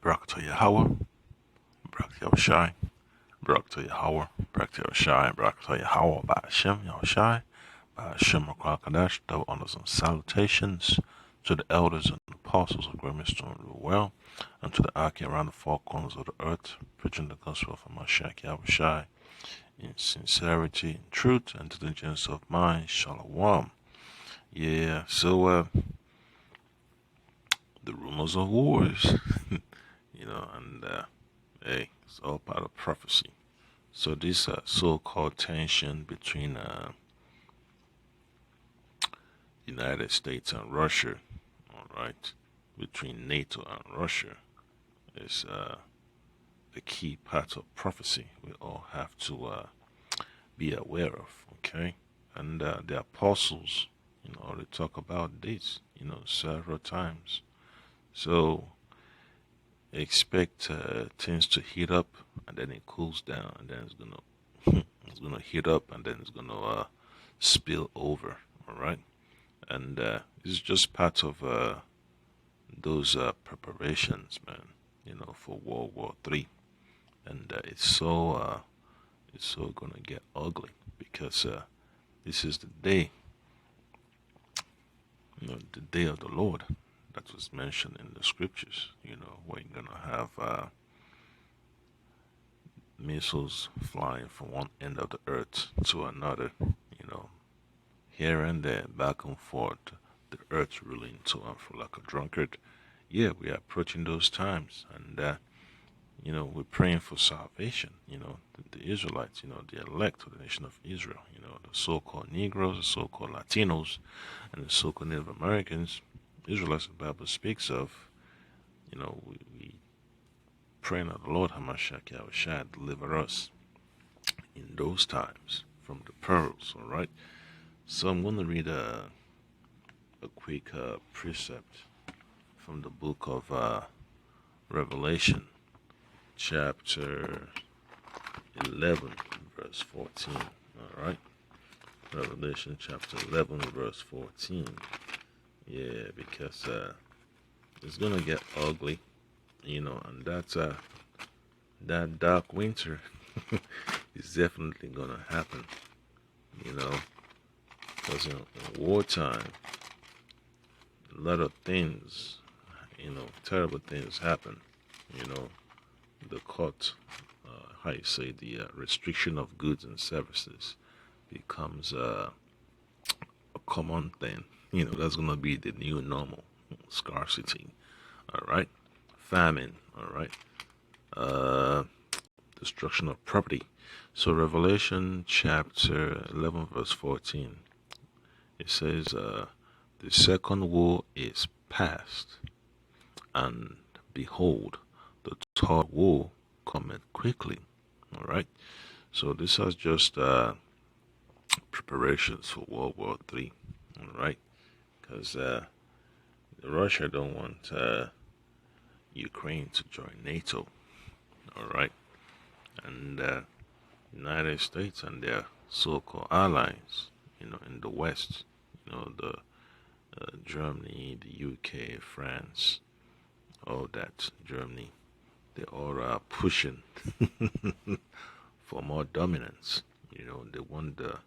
Barakatah Yahweh, Barakatah Yahushai, Barakatah Yahweh, Barakatah Yahushai, Barakatah Yahweh, Ba'ashem Yahushai, Ba'ashem Rakakadash, double honors and salutations to the elders and apostles of Great Mystery and Rule Well, and to the Aki around the four corners of the earth, preaching the gospel of Mashiach Yahushai in sincerity and truth, and to the gents of mine, Shalom. Yeah, so the rumors of wars, and hey, it's all part of prophecy. So this so-called tension between United States and Russia, all right, between NATO and Russia, is a key part of prophecy we all have to be aware of, okay? And the apostles, they talk about this, several times. So expect things to heat up, and then it cools down, and then it's gonna heat up, and then it's gonna spill over. All right, and it's just part of those preparations, man. For World War III, and it's so gonna get ugly because this is the day, the day of the Lord that was mentioned in the scriptures. Where you're gonna have missiles flying from one end of the earth to another, here and there, back and forth, the earth ruling to and fro like a drunkard. Yeah, we are approaching those times, and we're praying for salvation. The Israelites, the elect of the nation of Israel, the so-called Negroes, the so-called Latinos, and the so-called Native Americans. Israelites, the Bible speaks of. We praying that the Lord Hamashiach Yahushua deliver us in those times from the pearls. All right. So I'm going to read a quick precept from the book of Revelation, chapter 11, verse 14. All right. Revelation chapter 11, verse 14. Yeah, because it's going to get ugly, and that's that dark winter is definitely going to happen, because in wartime, a lot of things, terrible things happen. The cut, how you say, the restriction of goods and services becomes a common thing. That's going to be the new normal. Scarcity, all right? Famine, all right? Destruction of property. So Revelation chapter 11, verse 14, it says, the second woe is past, and behold, the third woe cometh quickly. All right. So this is just preparations for World War III. All right, because Russia don't want Ukraine to join NATO. All right, and United States and their so-called allies, in the West, the Germany, the UK, France, all that, Germany, they all are pushing for more dominance. They want the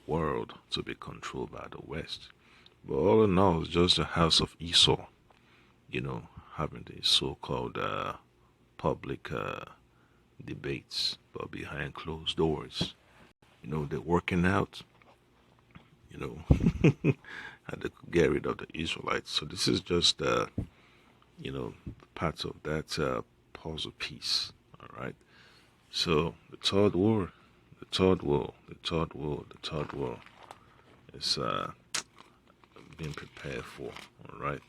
world to be controlled by the West. But all in all, it's just the house of Esau, having these so-called public debates, but behind closed doors. They're working out, how they could get rid of the Israelites. So this is just, parts of that puzzle piece. All right. So the third war, the third war, the third war, the third war is being prepared for. All right.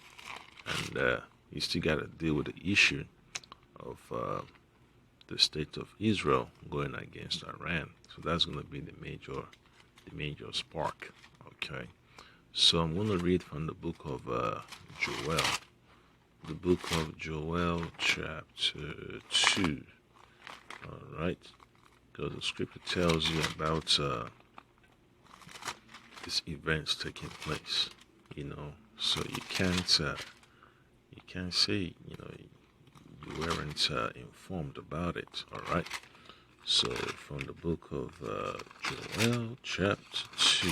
And you still got to deal with the issue of the state of Israel going against Iran. So that's going to be the major spark. Okay. So I'm going to read from the book of Joel. The book of Joel, chapter 2. All right. Because the scripture tells you about these events taking place. So you can't say, you weren't informed about it. All right. So from the book of Joel, chapter 2.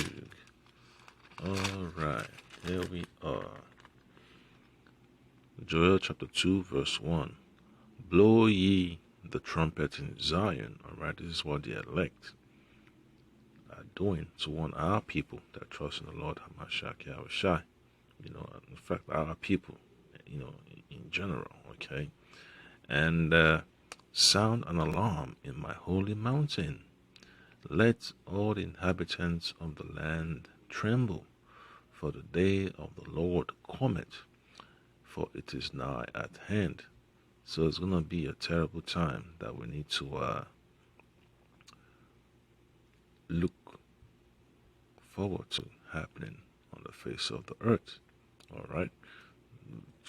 All right, here we are. Joel chapter 2, verse 1. Blow ye the trumpet in Zion. All right, this is what the elect are doing to warn our people that trust in the Lord Hamashiach Yahushai. In fact, our people, in general, okay? And sound an alarm in my holy mountain. Let all the inhabitants of the land tremble, for the day of the Lord cometh, for it is nigh at hand. So it's going to be a terrible time that we need to look forward to happening on the face of the earth. All right.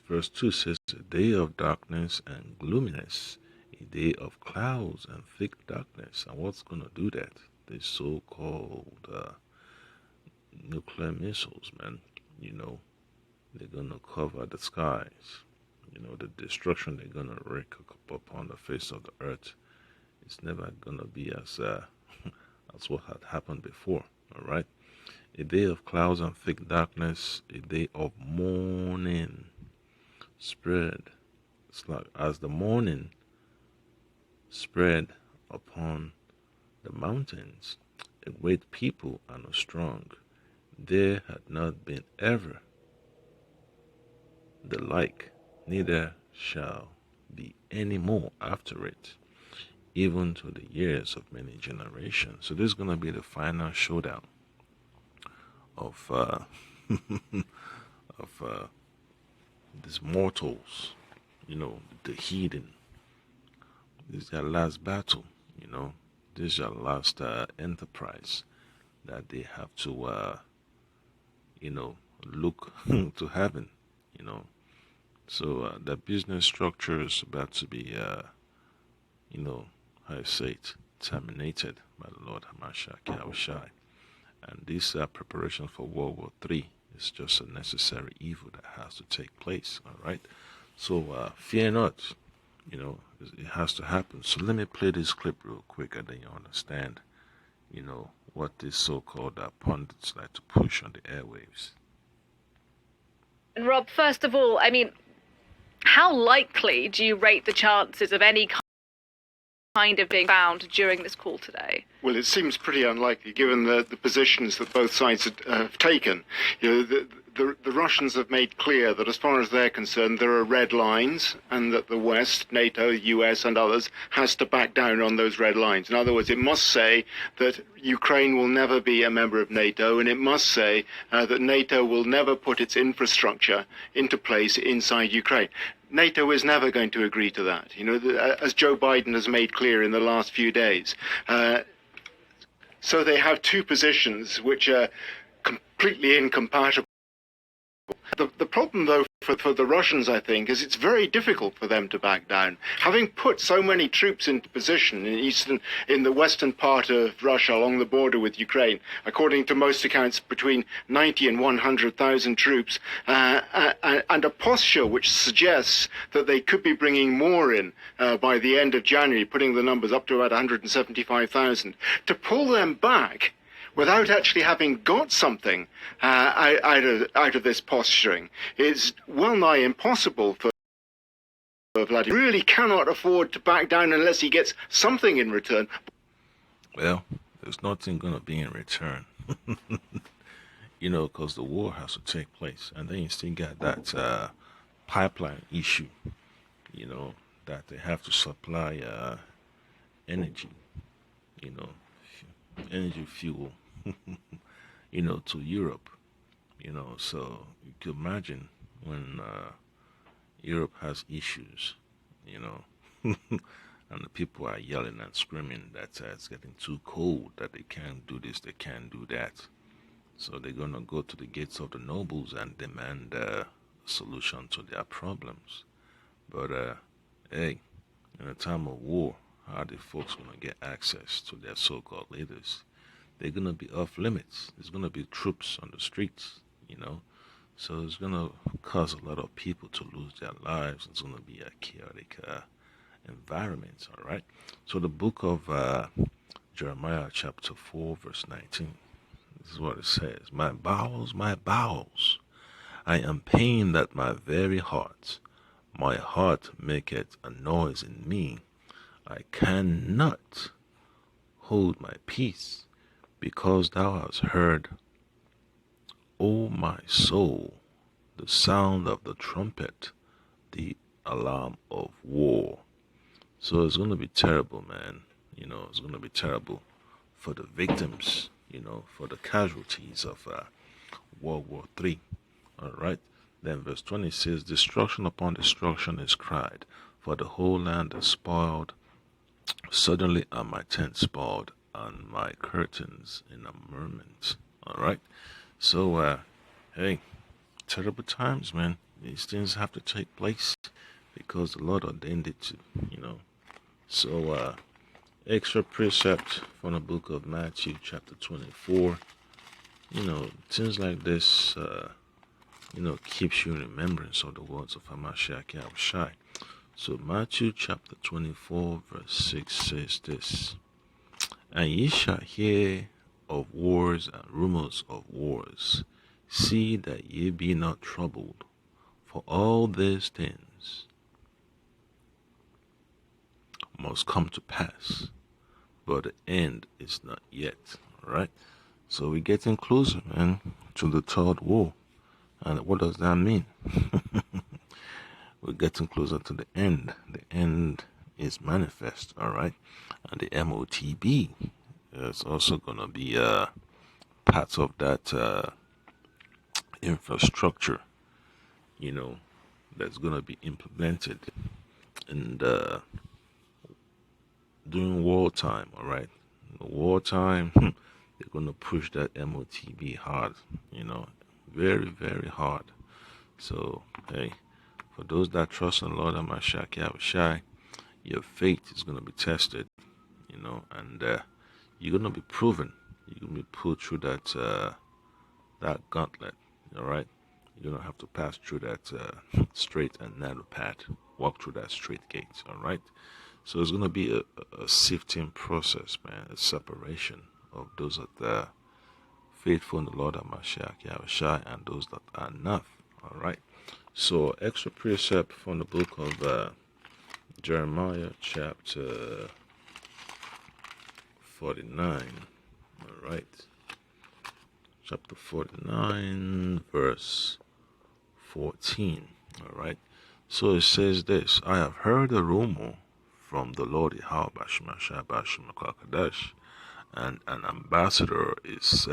Verse 2 says, a day of darkness and gloominess, a day of clouds and thick darkness. And what's going to do that? The so-called nuclear missiles, man. They're going to cover the skies. The destruction they're going to wreak upon the face of the earth. It's never going to be as as what had happened before. All right. A day of clouds and thick darkness, a day of mourning spread. It's like as the morning spread upon the mountains, a great people and a strong. There had not been ever the like, neither shall be any more after it, even to the years of many generations. So this is going to be the final showdown of of these mortals, the heathen. This is their last battle, this is their last enterprise that they have to look to heaven, so the business structure is about to be how I say it, terminated by the Lord Hamashiach Yahushai. And this preparation for World War III is just a necessary evil that has to take place. All right. So fear not. It has to happen. So let me play this clip real quick, and then you understand, what these so-called pundits like to push on the airwaves. And Rob, first of all, how likely do you rate the chances of any kind of being found during this call today? Well, it seems pretty unlikely, given the positions that both sides have taken. The Russians have made clear that as far as they're concerned, there are red lines, and that the West, NATO, US, and others, has to back down on those red lines. In other words, it must say that Ukraine will never be a member of NATO, and it must say that NATO will never put its infrastructure into place inside Ukraine. NATO is never going to agree to that, as Joe Biden has made clear in the last few days. So they have two positions which are completely incompatible. The problem, though, for the Russians, I think, is it's very difficult for them to back down. Having put so many troops into position in the western part of Russia along the border with Ukraine, according to most accounts, between 90 and 100,000 troops, and a posture which suggests that they could be bringing more in by the end of January, putting the numbers up to about 175,000. To pull them back without actually having got something out of this posturing is well nigh impossible for Vladimir. He really cannot afford to back down unless he gets something in return. Well, there's nothing going to be in return, because the war has to take place. And then you still got that pipeline issue, that they have to supply energy, energy fuel, to Europe, so you can imagine when Europe has issues, and the people are yelling and screaming that it's getting too cold, that they can't do this, they can't do that. So they're going to go to the gates of the nobles and demand a solution to their problems. But, hey, in a time of war, how are the folks going to get access to their so-called leaders? They're going to be off limits. There's going to be troops on the streets, So it's gonna cause a lot of people to lose their lives. It's gonna be a chaotic environment. All right. So the book of Jeremiah, chapter 4, verse 19. This is what it says: my bowels, I am pained at my very heart. My heart maketh a noise in me. I cannot hold my peace, because thou hast heard, O my soul, the sound of the trumpet, the alarm of war. So it's going to be terrible, man. It's going to be terrible for the victims, for the casualties of World War III. All right. Then verse 20 says, destruction upon destruction is cried, for the whole land is spoiled. Suddenly are my tent spoiled, and my curtains in a moment. All right. So, hey, terrible times, man. These things have to take place because the Lord ordained it to. So, extra precept from the book of Matthew, chapter 24. Things like this, keeps you in remembrance of the words of Hamashiach Yahushai. So, Matthew chapter 24, verse 6 says this: and ye shall hear of wars and rumors of wars. See that ye be not troubled, for all these things must come to pass, but the end is not yet. All right. So we're getting closer, man, to the third war. And what does that mean? We're getting closer to the end. The end is manifest, all right? And the MOTB is also going to be part of that infrastructure, that's going to be implemented and during wartime, all right? Wartime, they're going to push that MOTB hard, very, very hard. So, hey, for those that trust in the Lord Hamashiach Yahushai, your faith is going to be tested, and you're going to be proven. You're going to be put through that gauntlet, all right? You don't have to pass through that straight and narrow path. Walk through that straight gate, all right? So it's going to be a sifting process, man, a separation of those that are faithful in the Lord Hamashiach Yahushai and those that are not, all right? So extra precept from the book of Jeremiah chapter 49, all right? Chapter 49, verse 14, all right? So it says this: I have heard a rumor from the Lord Yahweh Bashim Bashim Kadesh, and an ambassador is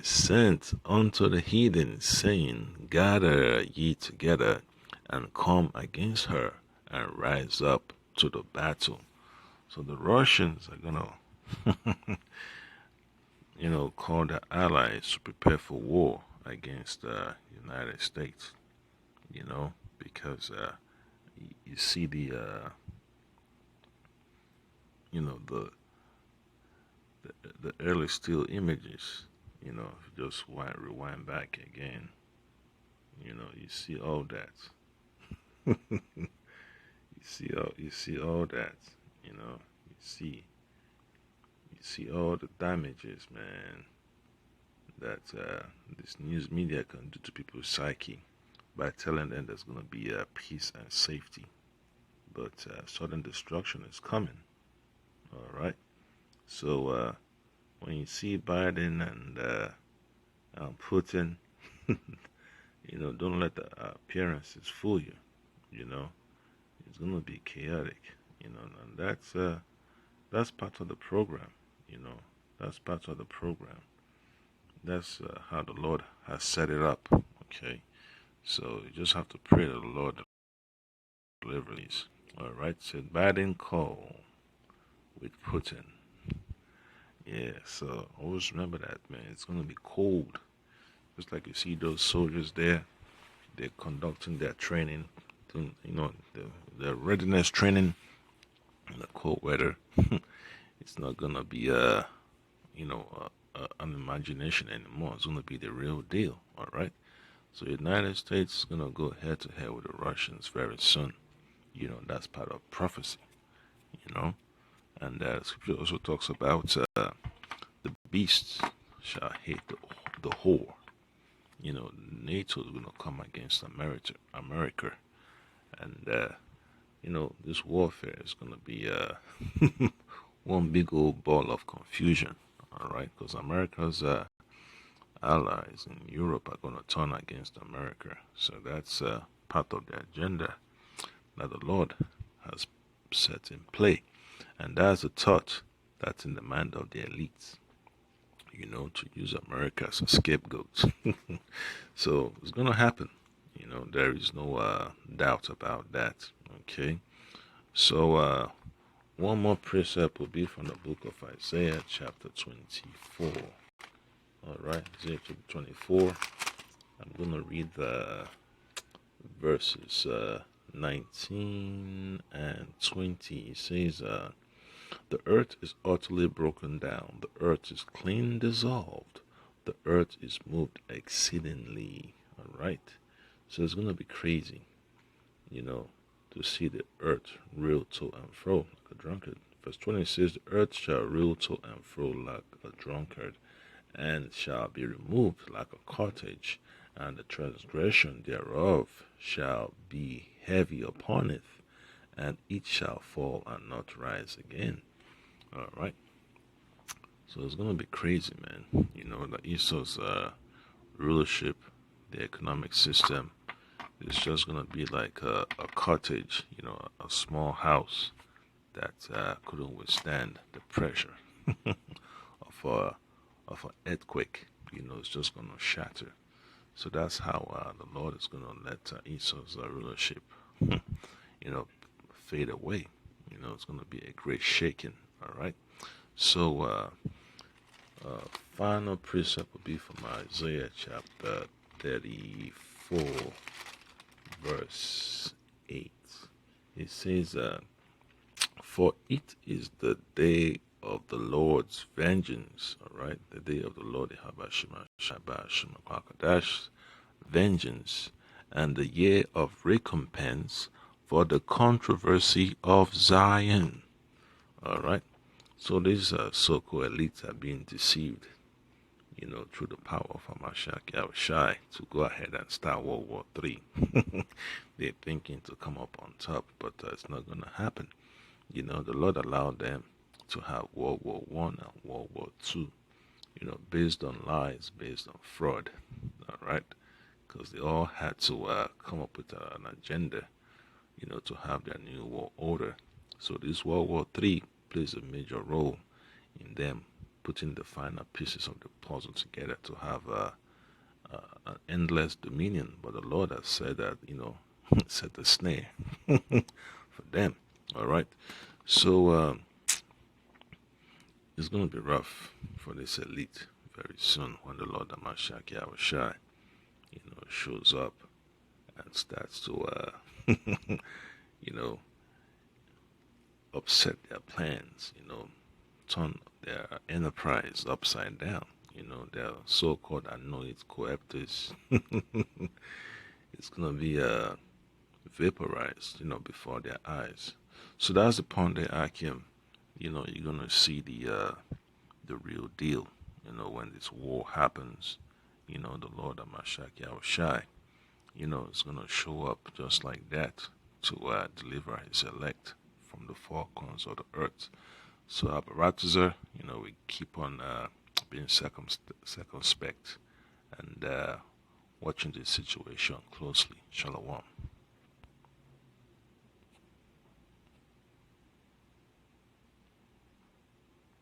sent unto the heathen, saying, gather ye together and come against her and rise up to the battle. So the Russians are gonna call their allies to prepare for war against the United States, because you see the the early still images, if you just rewind back again, you see all that. you see all that, you see all the damages, man, that this news media can do to people's psyche by telling them there's going to be peace and safety. But sudden destruction is coming, all right? So when you see Biden and Putin, don't let the appearances fool you, It's going to be chaotic, and that's part of the program, That's part of the program. That's how the Lord has set it up, okay? So you just have to pray that the Lord delivers these. All right, so Biden call with Putin. Yeah, so always remember that, man. It's going to be cold. Just like you see those soldiers there, they're conducting their training, their readiness training in the cold weather. It's not going to be, an imagination anymore. It's going to be the real deal. All right. So the United States is going to go head to head with the Russians very soon. That's part of prophecy. You know, and Scripture also talks about the beasts shall hate the whore. NATO is going to come against America, and this warfare is going to be one big old ball of confusion. All right, because America's allies in Europe are going to turn against America. So that's part of the agenda that the Lord has set in play. And that's a thought that's in the mind of the elites, to use America as a scapegoat. So it's going to happen. There is no doubt about that. Okay. So one more precept will be from the book of Isaiah, chapter 24. All right, Isaiah chapter 24. I'm going to read the verses 19 and 20. It says, the earth is utterly broken down. The earth is clean dissolved. The earth is moved exceedingly. All right. So it's going to be crazy, to see the earth reel to and fro like a drunkard. Verse 20 says, the earth shall reel to and fro like a drunkard, and shall be removed like a cottage, and the transgression thereof shall be heavy upon it, and it shall fall and not rise again. All right. So it's going to be crazy, man. The Esau's rulership, the economic system, is just going to be like a cottage, a small house that couldn't withstand the pressure of an earthquake. It's just going to shatter. So that's how the Lord is going to let Esau's rulership, fade away. It's going to be a great shaking. All right. So final precept will be from Isaiah chapter 34, verse 8. It says, for it is the day of the Lord's vengeance. All right, the day of the Lord, vengeance, and the year of recompense for the controversy of Zion. All right, so these so-called elites are being deceived, through the power of Hamashiach Yahushai to go ahead and start World War III. They're thinking to come up on top, but it's not going to happen. The Lord allowed them to have World War I and World War II, based on lies, based on fraud. All right, because they all had to come up with an agenda, to have their new world order. So this World War III plays a major role in them putting the final pieces of the puzzle together to have an endless dominion. But the Lord has said that, set the snare for them. All right. So it's going to be rough for this elite very soon when the Lord Hamashiach Yahushai, shows up and starts to, upset their plans, turn their enterprise upside down, their so-called anointed coeptus. It's going to be vaporized, before their eyes. So that's the Ponde Akim. You're going to see the real deal, when this war happens. The Lord Hamashiach Yahushai, is going to show up just like that to deliver his elect from the four corners of the earth. So Abaratazar, we keep on being circumspect and watching the situation closely. Shalom.